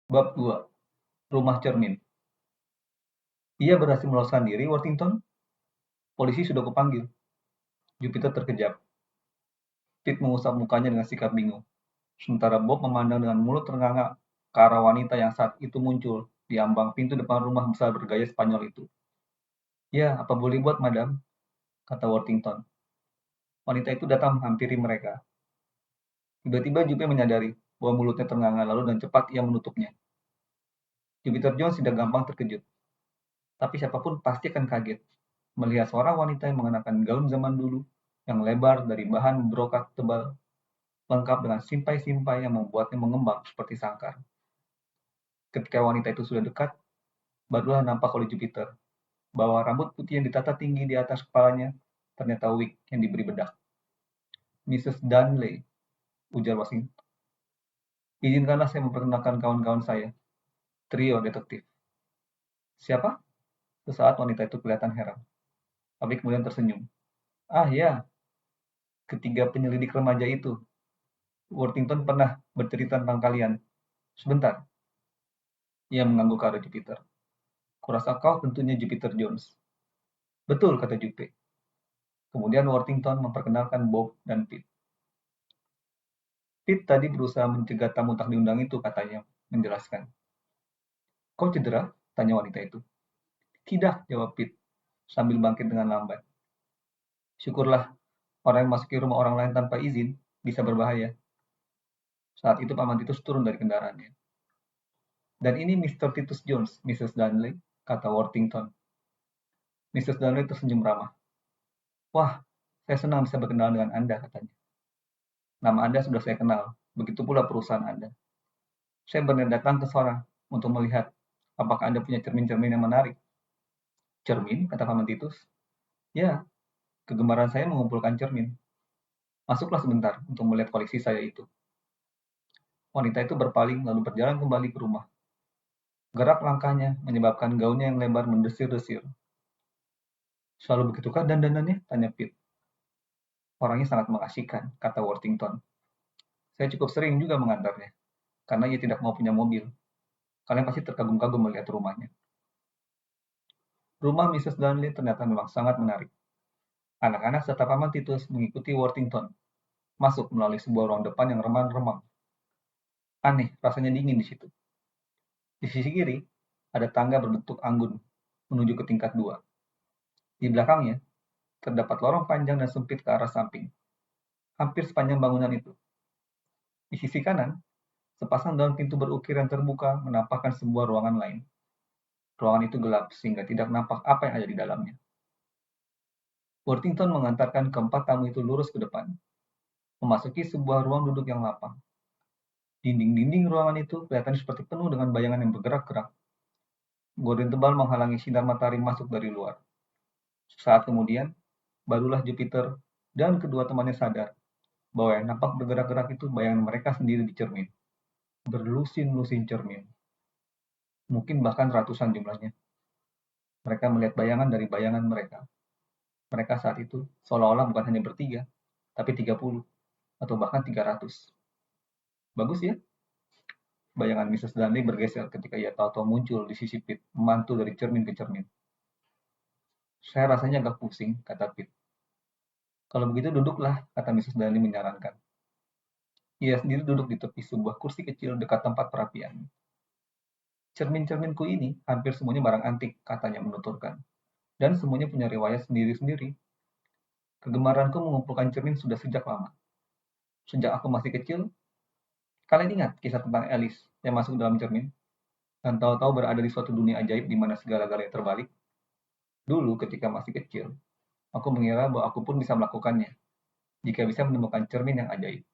Bab 2. Rumah Cermin. Ia berhasil meloloskan diri, Worthington. Polisi sudah kupanggil. Jupiter terkejap. Pete mengusap mukanya dengan sikap bingung. Sementara Bob memandang dengan mulut ternganga ke arah wanita yang saat itu muncul di ambang pintu depan rumah besar bergaya Spanyol itu. Ya, apa boleh buat, madam? Kata Worthington. Wanita itu datang menghampiri mereka. Tiba-tiba Jupiter menyadari bahwa mulutnya ternganga lalu dan cepat ia menutupnya. Jupiter Jones tidak gampang terkejut. Tapi siapapun pasti akan kaget melihat seorang wanita yang mengenakan gaun zaman dulu yang lebar dari bahan brokat tebal, lengkap dengan simpai-simpai yang membuatnya mengembang seperti sangkar. Ketika wanita itu sudah dekat, barulah nampak oleh Jupiter bahwa rambut putih yang ditata tinggi di atas kepalanya ternyata wig yang diberi bedak. Mrs. Dunley, ujar Washington. Izinkanlah saya memperkenalkan kawan-kawan saya, trio detektif. Siapa? Sesaat wanita itu kelihatan heran, tapi kemudian tersenyum. Ah ya, ketiga penyelidik remaja itu. Worthington pernah bercerita tentang kalian. Sebentar, ia mengangguk ke arah Jupiter. Kurasa kau tentunya Jupiter Jones. Betul, kata Jupe. Kemudian Worthington memperkenalkan Bob dan Pete. Pete tadi berusaha mencegah tamu tak diundang itu, katanya, menjelaskan. Kau cedera? Tanya wanita itu. Tidak, jawab Pete, sambil bangkit dengan lambat. Syukurlah, orang yang masuki rumah orang lain tanpa izin bisa berbahaya. Saat itu Paman Titus turun dari kendaraannya. Dan ini Mr. Titus Jones, Mrs. Dunley, kata Worthington. Mrs. Dunley tersenyum ramah. Wah, saya senang bisa berkenalan dengan Anda, katanya. Nama Anda sudah saya kenal, begitu pula perusahaan Anda. Saya berniat datang ke sana untuk melihat apakah Anda punya cermin-cermin yang menarik. Cermin, kata Paman Titus. Ya, kegemaran saya mengumpulkan cermin. Masuklah sebentar untuk melihat koleksi saya itu. Wanita itu berpaling lalu berjalan kembali ke rumah. Gerak langkahnya menyebabkan gaunnya yang lebar mendesir-desir. Selalu begitukah dandanannya? Tanya Pete. Orangnya sangat mengasihkan, kata Worthington. Saya cukup sering juga mengantarnya, karena ia tidak mau punya mobil. Kalian pasti terkagum-kagum melihat rumahnya. Rumah Mrs. Dunley ternyata memang sangat menarik. Anak-anak serta Paman Titus mengikuti Worthington masuk melalui sebuah ruang depan yang remang-remang. Aneh, rasanya dingin di situ. Di sisi kiri, ada tangga berbentuk anggun menuju ke tingkat 2. Di belakangnya, terdapat lorong panjang dan sempit ke arah samping, hampir sepanjang bangunan itu. Di sisi kanan, sepasang daun pintu berukir yang terbuka menampakkan sebuah ruangan lain. Ruangan itu gelap sehingga tidak nampak apa yang ada di dalamnya. Worthington mengantarkan keempat tamu itu lurus ke depan, memasuki sebuah ruang duduk yang lapang. Dinding-dinding ruangan itu kelihatan seperti penuh dengan bayangan yang bergerak-gerak. Gorden tebal menghalangi sinar matahari masuk dari luar. Saat kemudian, barulah Jupiter dan kedua temannya sadar bahwa yang nampak bergerak-gerak itu bayangan mereka sendiri di cermin. Berlusin-lusin cermin. Mungkin bahkan ratusan jumlahnya. Mereka melihat bayangan dari bayangan mereka. Mereka saat itu seolah-olah bukan hanya bertiga, tapi 30 atau bahkan 300. Bagus ya? Bayangan Mrs. Dunley bergeser ketika ia tahu-tahu muncul di sisi Pete, memantul dari cermin ke cermin. Saya rasanya agak pusing, kata Pete. Kalau begitu duduklah, kata Mrs. Dunley menyarankan. Ia sendiri duduk di tepi sebuah kursi kecil dekat tempat perapian. Cermin-cerminku ini hampir semuanya barang antik, katanya menuturkan. Dan semuanya punya riwayat sendiri-sendiri. Kegemaranku mengumpulkan cermin sudah sejak lama. Sejak aku masih kecil, kalian ingat kisah tentang Alice yang masuk dalam cermin? Dan tahu-tahu berada di suatu dunia ajaib di mana segala-galanya terbalik? Dulu ketika masih kecil, aku mengira bahwa aku pun bisa melakukannya, jika bisa menemukan cermin yang ajaib.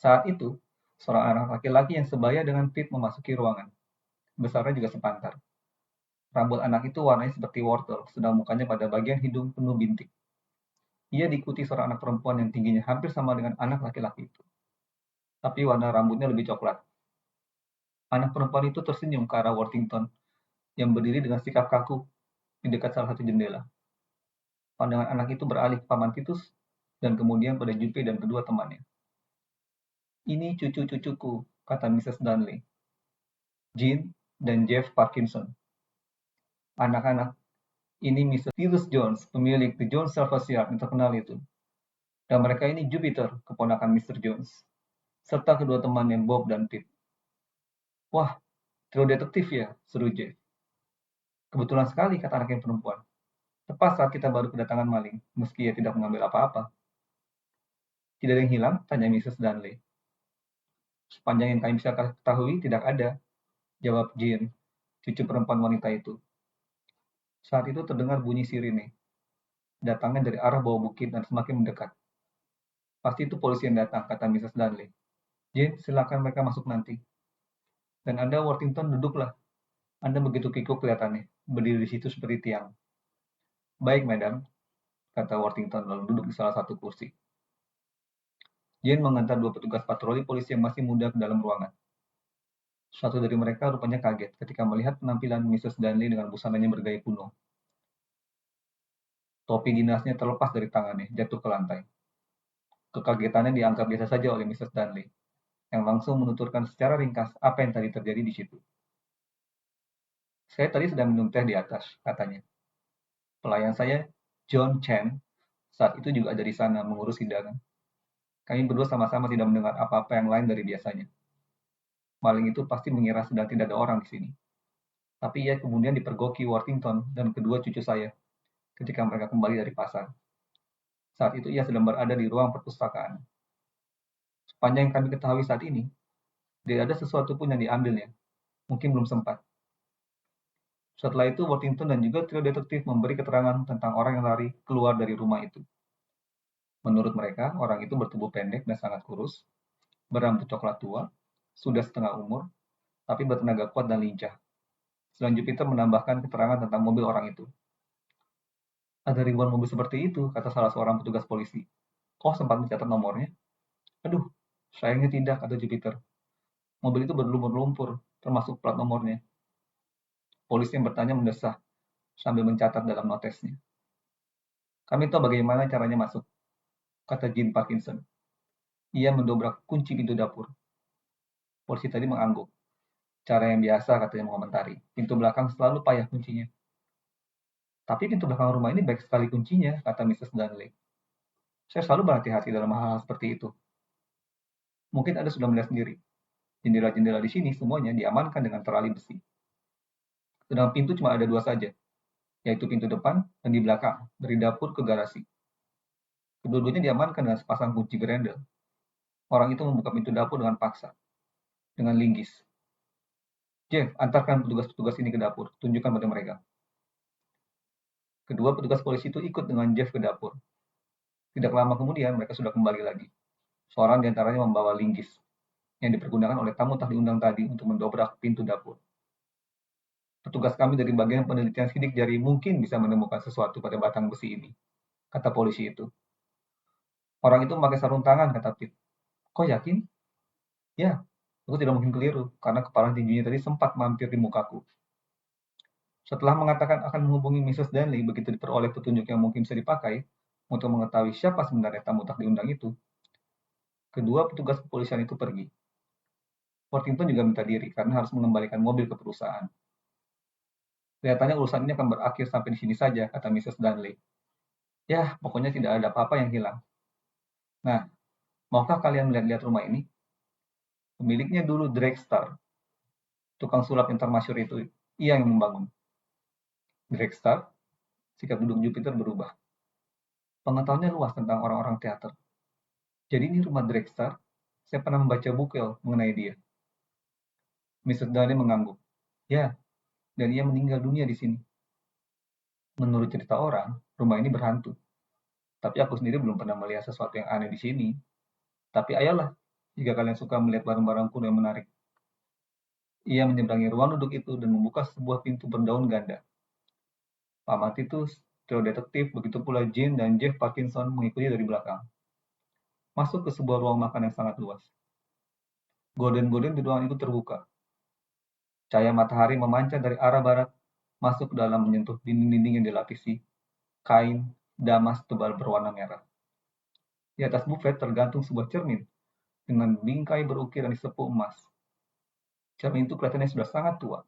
Saat itu, seorang anak laki-laki yang sebaya dengan Pete memasuki ruangan. Besarnya juga sepantar. Rambut anak itu warnanya seperti wortel, sedang mukanya pada bagian hidung penuh bintik. Ia diikuti seorang anak perempuan yang tingginya hampir sama dengan anak laki-laki itu. Tapi warna rambutnya lebih coklat. Anak perempuan itu tersenyum ke arah Worthington, yang berdiri dengan sikap kaku di dekat salah satu jendela. Pandangan anak itu beralih ke Paman Titus, dan kemudian pada Jupe dan kedua temannya. Ini cucu-cucuku, kata Mrs. Dunley. Jean dan Jeff Parkinson. Anak-anak, ini Mr. Tyrus Jones, pemilik The Jones Service Yard yang terkenal itu. Dan mereka ini Jupiter, keponakan Mr. Jones, serta kedua temannya Bob dan Pete. Wah, trio detektif ya, seru Jeff. Kebetulan sekali, kata anak yang perempuan. Tepat saat kita baru kedatangan maling, meski ia tidak mengambil apa-apa. Tidak ada yang hilang? Tanya Mrs. Dunley. Sepanjang yang kami bisa ketahui, tidak ada, jawab Jean, cucu perempuan wanita itu. Saat itu terdengar bunyi sirine. Datangnya dari arah bawah bukit dan semakin mendekat. Pasti itu polisi yang datang, kata Mrs. Dunley. Jean, silakan mereka masuk nanti. Dan Anda, Worthington, duduklah. Anda begitu kikuk kelihatannya, berdiri di situ seperti tiang. Baik, madam, kata Worthington lalu duduk di salah satu kursi. Jean mengantar dua petugas patroli polisi yang masih muda ke dalam ruangan. Satu dari mereka rupanya kaget ketika melihat penampilan Mrs. Dunley dengan busananya bergaya kuno. Topi dinasnya terlepas dari tangannya, jatuh ke lantai. Kekagetannya dianggap biasa saja oleh Mrs. Dunley, yang langsung menuturkan secara ringkas apa yang tadi terjadi di situ. Saya tadi sedang minum teh di atas, katanya. Pelayan saya, John Chen, saat itu juga ada di sana mengurus hidangan. Kami berdua sama-sama tidak mendengar apa-apa yang lain dari biasanya. Maling itu pasti mengira sedang tidak ada orang di sini. Tapi ia kemudian dipergoki Worthington dan kedua cucu saya ketika mereka kembali dari pasar. Saat itu ia sedang berada di ruang perpustakaan. Sepanjang yang kami ketahui saat ini, tidak ada sesuatu pun yang diambilnya. Mungkin belum sempat. Setelah itu, Worthington dan juga trio detektif memberi keterangan tentang orang yang lari keluar dari rumah itu. Menurut mereka, orang itu bertubuh pendek dan sangat kurus, berambut coklat tua, sudah setengah umur, tapi bertenaga kuat dan lincah. Selain Jupiter menambahkan keterangan tentang mobil orang itu. Ada ribuan mobil seperti itu, kata salah seorang petugas polisi. Kok sempat mencatat nomornya? Aduh, sayangnya tidak, kata Jupiter. Mobil itu berlumpur-lumpur, termasuk plat nomornya. Polisi yang bertanya mendesah, sambil mencatat dalam notesnya. Kami tahu bagaimana caranya masuk, kata Jean Parkinson. Ia mendobrak kunci pintu dapur. Polisi tadi mengangguk. Cara yang biasa, katanya mengomentari. Pintu belakang selalu payah kuncinya. Tapi pintu belakang rumah ini baik sekali kuncinya, kata Mrs. Dunley. Saya selalu berhati-hati dalam hal-hal seperti itu. Mungkin Anda sudah melihat sendiri. Jendela-jendela di sini semuanya diamankan dengan terali besi. Sedang pintu cuma ada dua saja, yaitu pintu depan dan di belakang, dari dapur ke garasi. Kedua-duanya diamankan dengan sepasang kunci grendel. Orang itu membuka pintu dapur dengan paksa, dengan linggis. Jeff, antarkan petugas-petugas ini ke dapur, tunjukkan pada mereka. Kedua petugas polisi itu ikut dengan Jeff ke dapur. Tidak lama kemudian mereka sudah kembali lagi. Seorang diantaranya membawa linggis, yang dipergunakan oleh tamu tak diundang tadi untuk mendobrak pintu dapur. Petugas kami dari bagian penelitian sidik jari mungkin bisa menemukan sesuatu pada batang besi ini, kata polisi itu. Orang itu memakai sarung tangan, kata Pete. Kau yakin? Ya, aku tidak mungkin keliru, karena kepala tinjunya tadi sempat mampir di mukaku. Setelah mengatakan akan menghubungi Mrs. Dunley begitu diperoleh petunjuk yang mungkin bisa dipakai untuk mengetahui siapa sebenarnya tamu tak diundang itu, kedua petugas kepolisian itu pergi. Worthington juga minta diri karena harus mengembalikan mobil ke perusahaan. Kelihatannya urusan ini akan berakhir sampai di sini saja, kata Mrs. Dunley. Ya, pokoknya tidak ada apa-apa yang hilang. Nah, maukah kalian melihat-lihat rumah ini? Pemiliknya dulu Drake Star, tukang sulap yang termasyhur itu. Ia yang membangun. Drake Star, sikap duduk Jupiter berubah. Pengetahuannya luas tentang orang-orang teater. Jadi ini rumah Drake Star. Saya pernah membaca buku mengenai dia. Mrs. Dunley mengangguk. Ya, dan ia meninggal dunia di sini. Menurut cerita orang, rumah ini berhantu. Tapi aku sendiri belum pernah melihat sesuatu yang aneh di sini. Tapi ayolah, jika kalian suka melihat barang-barang kuno yang menarik. Ia menyeberangi ruang duduk itu dan membuka sebuah pintu berdaun ganda. Pak Matitus, trio detektif, begitu pula Jean dan Jeff Parkinson mengikuti dari belakang. Masuk ke sebuah ruang makan yang sangat luas. Gorden-gorden di ruangan itu terbuka. Cahaya matahari memancar dari arah barat, masuk ke dalam menyentuh dinding-dinding yang dilapisi kain damas tebal berwarna merah. Di atas bufet tergantung sebuah cermin dengan bingkai berukiran di sepuk emas. Cermin itu kelihatannya sudah sangat tua,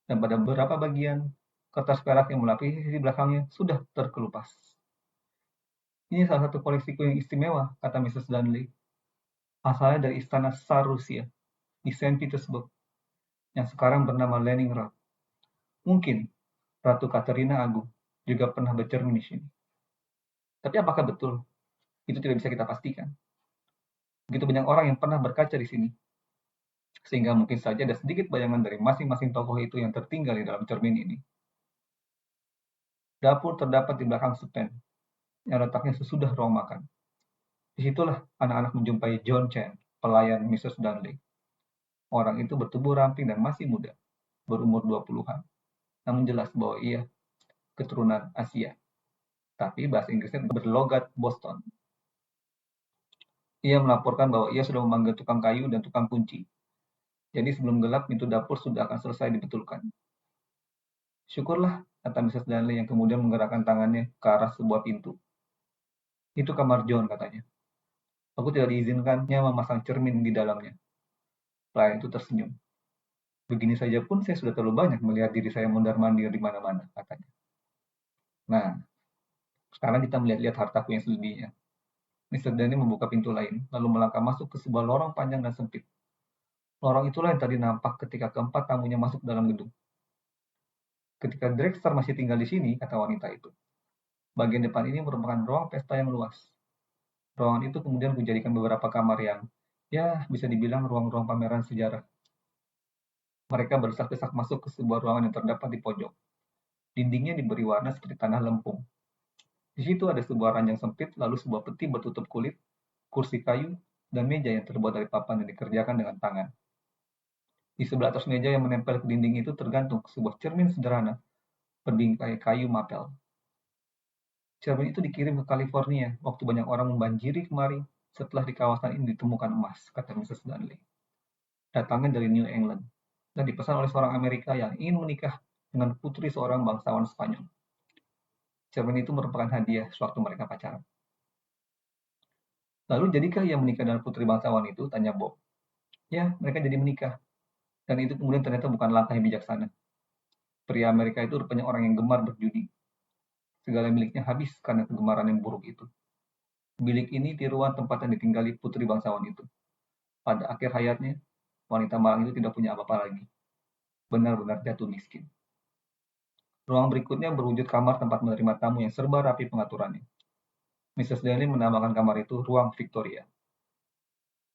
dan pada beberapa bagian, kertas perak yang melapisi sisi belakangnya sudah terkelupas. Ini salah satu koleksiku yang istimewa, kata Mrs. Dudley. Asalnya dari istana Tsar Rusia di Saint Petersburg, yang sekarang bernama Leningrad. Mungkin Ratu Katerina Agung juga pernah bercermin di sini. Tapi apakah betul? Itu tidak bisa kita pastikan. Begitu banyak orang yang pernah berkaca di sini, sehingga mungkin saja ada sedikit bayangan dari masing-masing tokoh itu yang tertinggal di dalam cermin ini. Dapur terdapat di belakang sepen, yang letaknya sesudah ruang makan. Disitulah anak-anak menjumpai John Chen, pelayan Mrs. Dudley. Orang itu bertubuh ramping dan masih muda, berumur 20-an. Namun jelas bahwa ia keturunan Asia. Tapi bahasa Inggrisnya berlogat Boston. Ia melaporkan bahwa ia sudah memanggil tukang kayu dan tukang kunci. Jadi sebelum gelap, pintu dapur sudah akan selesai dibetulkan. Syukurlah, kata Mrs. Dudley yang kemudian menggerakkan tangannya ke arah sebuah pintu. Itu kamar John, katanya. Aku tidak diizinkannya memasang cermin di dalamnya. Pelayan itu tersenyum. Begini saja pun saya sudah terlalu banyak melihat diri saya mondar-mandir di mana-mana, katanya. Nah, sekarang kita melihat-lihat hartaku yang selebihnya. Mr. Danny membuka pintu lain, lalu melangkah masuk ke sebuah lorong panjang dan sempit. Lorong itulah yang tadi nampak ketika keempat tamunya masuk dalam gedung. Ketika Drexler masih tinggal di sini, kata wanita itu. Bagian depan ini merupakan ruang pesta yang luas. Ruangan itu kemudian kujadikan beberapa kamar yang, ya, bisa dibilang ruang-ruang pameran sejarah. Mereka berdesak-desak masuk ke sebuah ruangan yang terdapat di pojok. Dindingnya diberi warna seperti tanah lempung. Di situ ada sebuah ranjang sempit, lalu sebuah peti bertutup kulit, kursi kayu, dan meja yang terbuat dari papan yang dikerjakan dengan tangan. Di sebelah atas meja yang menempel ke dinding itu tergantung sebuah cermin sederhana berbingkai kayu mapel. Cermin itu dikirim ke California waktu banyak orang membanjiri kemari setelah di kawasan ini ditemukan emas, kata Mrs. Dudley. Datangnya dari New England dan dipesan oleh seorang Amerika yang ingin menikah dengan putri seorang bangsawan Spanyol. Cermin itu merupakan hadiah sewaktu mereka pacaran. Lalu jadikah ia menikah dengan putri bangsawan itu? Tanya Bob. Ya, mereka jadi menikah. Dan itu kemudian ternyata bukan langkah yang bijaksana. Pria Amerika itu rupanya orang yang gemar berjudi. Segala miliknya habis karena kegemaran yang buruk itu. Bilik ini tiruan tempat yang ditinggali putri bangsawan itu. Pada akhir hayatnya, wanita malang itu tidak punya apa-apa lagi. Benar-benar jatuh miskin. Ruang berikutnya berwujud kamar tempat menerima tamu yang serba rapi pengaturannya. Mrs. Dudley menamakan kamar itu ruang Victoria.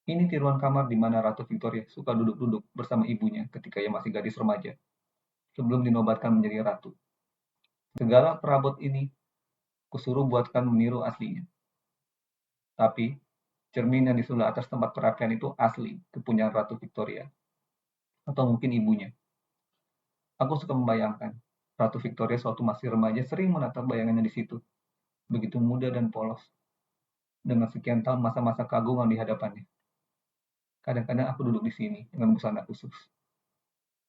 Ini tiruan kamar di mana Ratu Victoria suka duduk-duduk bersama ibunya ketika ia masih gadis remaja, sebelum dinobatkan menjadi ratu. Segala perabot ini kusuruh buatkan meniru aslinya. Tapi, cermin yang di sebelah atas tempat perapian itu asli, kepunyaan Ratu Victoria. Atau mungkin ibunya. Aku suka membayangkan, Ratu Victoria suatu masih remaja sering menatap bayangannya di situ. Begitu muda dan polos. Dengan sekian tahun masa-masa keagungan di hadapannya. Kadang-kadang aku duduk di sini dengan busana khusus.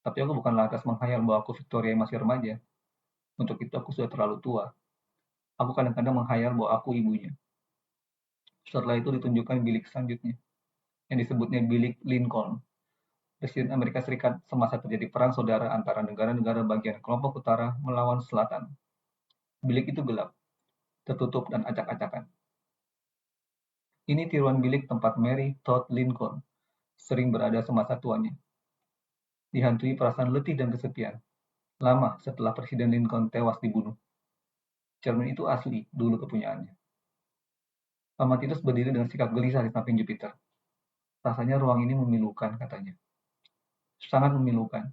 Tapi aku bukan lantas menghayal bahwa aku Victoria yang masih remaja. Untuk itu aku sudah terlalu tua. Aku kadang-kadang menghayal bahwa aku ibunya. Setelah itu ditunjukkan bilik selanjutnya, yang disebutnya bilik Lincoln, Presiden Amerika Serikat semasa terjadi perang saudara antara negara-negara bagian kelompok utara melawan selatan. Bilik itu gelap, tertutup dan acak-acakan. Ini tiruan bilik tempat Mary Todd Lincoln sering berada semasa tuanya. Dihantui perasaan letih dan kesepian, lama setelah Presiden Lincoln tewas dibunuh. Cermin itu asli, dulu kepunyaannya. Amatitus berdiri dengan sikap gelisah di samping Jupiter. Rasanya ruang ini memilukan, katanya. Sangat memilukan,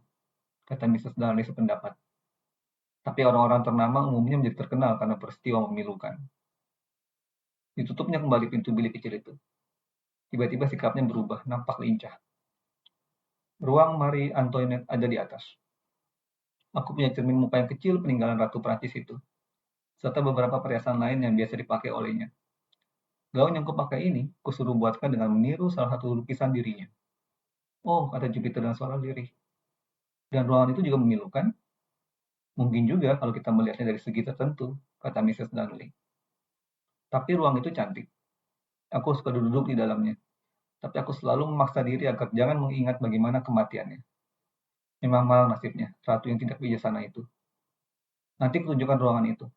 kata Mrs. Darley sependapat. Tapi orang-orang ternama umumnya menjadi terkenal karena peristiwa memilukan. Ditutupnya kembali pintu bilik kecil itu. Tiba-tiba sikapnya berubah, nampak lincah. Ruang Marie Antoinette ada di atas. Aku punya cermin muka yang kecil peninggalan Ratu Prancis itu, serta beberapa perhiasan lain yang biasa dipakai olehnya. Gaun yang kupakai ini, kusuruh buatkan dengan meniru salah satu lukisan dirinya. Oh, kata Jupiter dengan suara lirih. Dan ruangan itu juga memilukan? Mungkin juga kalau kita melihatnya dari segi tertentu, kata Mrs. Dudley. Tapi ruang itu cantik. Aku suka duduk di dalamnya. Tapi aku selalu memaksa diri agar jangan mengingat bagaimana kematiannya. Memang malang nasibnya, ratu yang tidak bijaksana itu. Nanti kutunjukkan ruangan itu,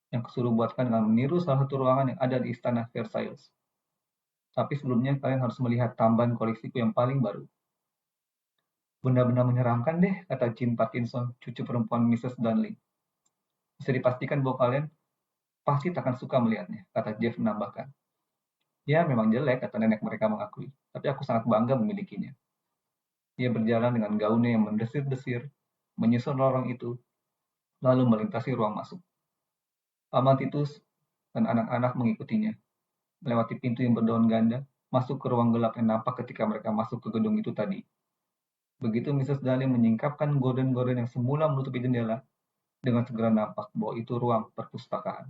yang kusuruh buatkan dengan meniru salah satu ruangan yang ada di istana Versailles. Tapi sebelumnya kalian harus melihat tambahan koleksiku yang paling baru. Benar-benar menyeramkan deh, kata Jean Parkinson, cucu perempuan Mrs. Darnley. Bisa dipastikan bahwa kalian pasti takkan suka melihatnya, kata Jeff menambahkan. Ya, memang jelek, kata nenek mereka mengakui, tapi aku sangat bangga memilikinya. Ia berjalan dengan gaunnya yang mendesir-desir, menyusun lorong itu, lalu melintasi ruang masuk. Paman Titus dan anak-anak mengikutinya, melewati pintu yang berdaun ganda, masuk ke ruang gelap yang nampak ketika mereka masuk ke gedung itu tadi. Begitu Mrs. Darling menyingkapkan gorden-gorden yang semula menutupi jendela, dengan segera nampak bahwa itu ruang perpustakaan.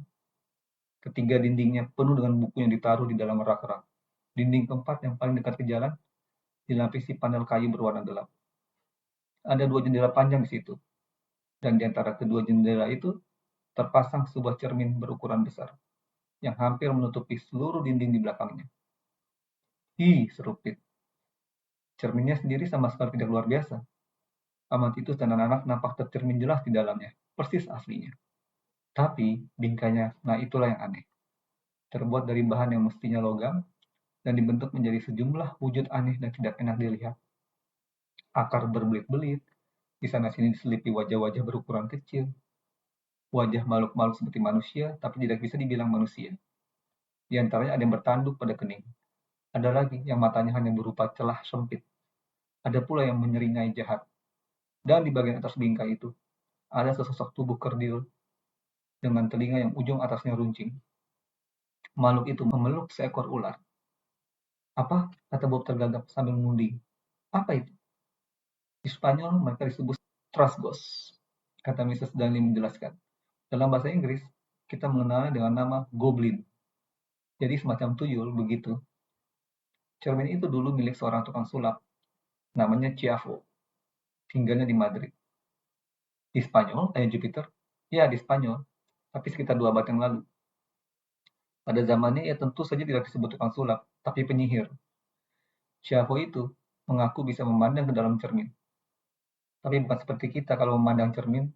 Ketiga dindingnya penuh dengan buku yang ditaruh di dalam rak-rak. Dinding keempat yang paling dekat ke jalan dilapisi panel kayu berwarna gelap. Ada dua jendela panjang di situ, dan di antara kedua jendela itu terpasang sebuah cermin berukuran besar, yang hampir menutupi seluruh dinding di belakangnya. Hi, seru Pete. Cerminnya sendiri sama sekali tidak luar biasa. Paman Titus dan anak-anak nampak tercermin jelas di dalamnya, persis aslinya. Tapi, bingkainya, nah itulah yang aneh. Terbuat dari bahan yang mestinya logam, dan dibentuk menjadi sejumlah wujud aneh dan tidak enak dilihat. Akar berbelit-belit, di sana-sini diselipi wajah-wajah berukuran kecil, wajah makhluk-makhluk seperti manusia, tapi tidak bisa dibilang manusia. Di antaranya ada yang bertanduk pada kening. Ada lagi yang matanya hanya berupa celah sempit. Ada pula yang menyeringai jahat. Dan di bagian atas bingkai itu, ada sesosok tubuh kerdil dengan telinga yang ujung atasnya runcing. Makhluk itu memeluk seekor ular. Apa? Kata Bob tergagap sambil mengundi. Apa itu? Di Spanyol mereka disebut trasgos, kata Mrs. Darnley menjelaskan. Dalam bahasa Inggris, kita mengenalnya dengan nama goblin. Jadi semacam tuyul begitu. Cermin itu dulu milik seorang tukang sulap, namanya Chiavo. Tinggalnya di Madrid. Di Spanyol, tanya Jupiter. Ya, di Spanyol, tapi sekitar 2 abad yang lalu. Pada zamannya ia tentu saja tidak disebut tukang sulap, tapi penyihir. Chiavo itu mengaku bisa memandang ke dalam cermin. Tapi bukan seperti kita kalau memandang cermin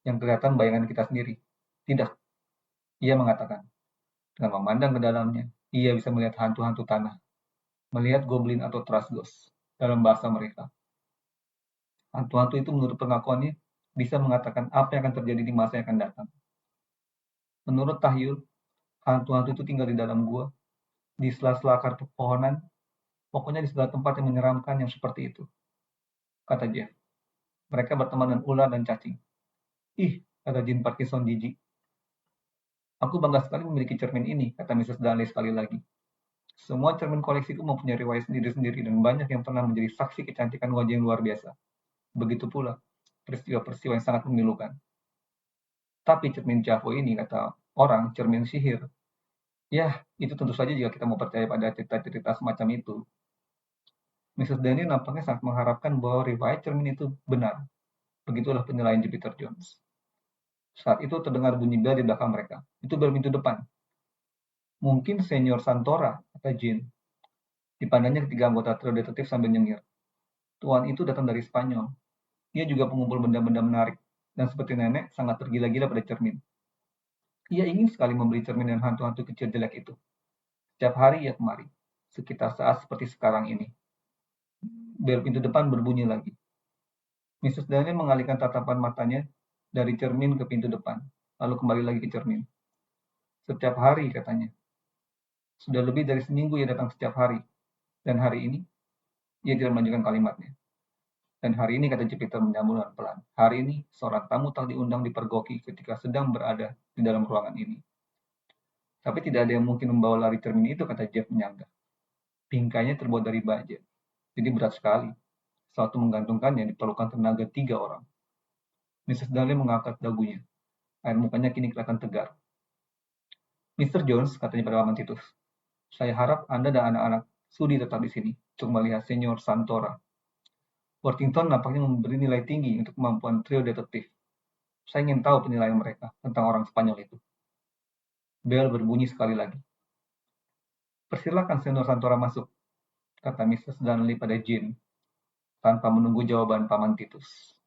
yang kelihatan bayangan kita sendiri. Tidak, ia mengatakan. Dengan memandang ke dalamnya, ia bisa melihat hantu-hantu tanah, melihat goblin atau trasgos dalam bahasa mereka. Hantu-hantu itu menurut pengakuannya bisa mengatakan apa yang akan terjadi di masa yang akan datang. Menurut Tahyul, hantu-hantu itu tinggal di dalam gua, di sela-sela akar pepohonan, pokoknya di segala tempat yang menyeramkan yang seperti itu. Kata Jeff, mereka berteman dengan ular dan cacing. Ih, kata Jean Parkinson jijik. Aku bangga sekali memiliki cermin ini, kata Mrs. Darnley sekali lagi. Semua cermin koleksiku mempunyai riwayat sendiri-sendiri dan banyak yang pernah menjadi saksi kecantikan wajah yang luar biasa. Begitu pula peristiwa-peristiwa yang sangat memilukan. Tapi cermin Javo ini, kata orang, cermin sihir. Ya, itu tentu saja jika kita mau percaya pada cerita-cerita semacam itu. Mrs. Daniel nampaknya sangat mengharapkan bahwa riwayat cermin itu benar. Begitulah penilaian Jupiter Jones. Saat itu terdengar bunyi bel di belakang mereka. Itu bel pintu depan. Mungkin Senior Santora, kata Jean. Dipandangnya ketiga anggota trio detektif sambil nyengir. Tuan itu datang dari Spanyol. Ia juga pengumpul benda-benda menarik, dan seperti nenek, sangat tergila-gila pada cermin. Ia ingin sekali membeli cermin dan hantu-hantu kecil jelek itu. Setiap hari ia kemari, sekitar saat seperti sekarang ini. Bel pintu depan berbunyi lagi. Mrs. Daniel mengalihkan tatapan matanya dari cermin ke pintu depan, lalu kembali lagi ke cermin. Setiap hari, katanya. Sudah lebih dari seminggu ia datang setiap hari. Dan hari ini, ia tidak melanjutkan kalimatnya. Dan hari ini, kata Jupiter menyambung dengan pelan, hari ini seorang tamu tak diundang dipergoki ketika sedang berada di dalam ruangan ini. Tapi tidak ada yang mungkin membawa lari cermin itu, kata Jeff menyanggah. Bingkainya terbuat dari baja, jadi berat sekali. Satu menggantungkannya diperlukan tenaga 3 orang. Mrs. Darnley mengangkat dagunya. Air mukanya kini kelihatan tegar. Mr. Jones, katanya pada Paman Titus, saya harap Anda dan anak-anak sudi tetap di sini untuk melihat Senior Santora. Worthington nampaknya memberi nilai tinggi untuk kemampuan trio detektif. Saya ingin tahu penilaian mereka tentang orang Spanyol itu. Bel berbunyi sekali lagi. Persilakan Senior Santora masuk, kata Mrs. Darnley pada Jean. tanpa menunggu jawaban Paman Titus.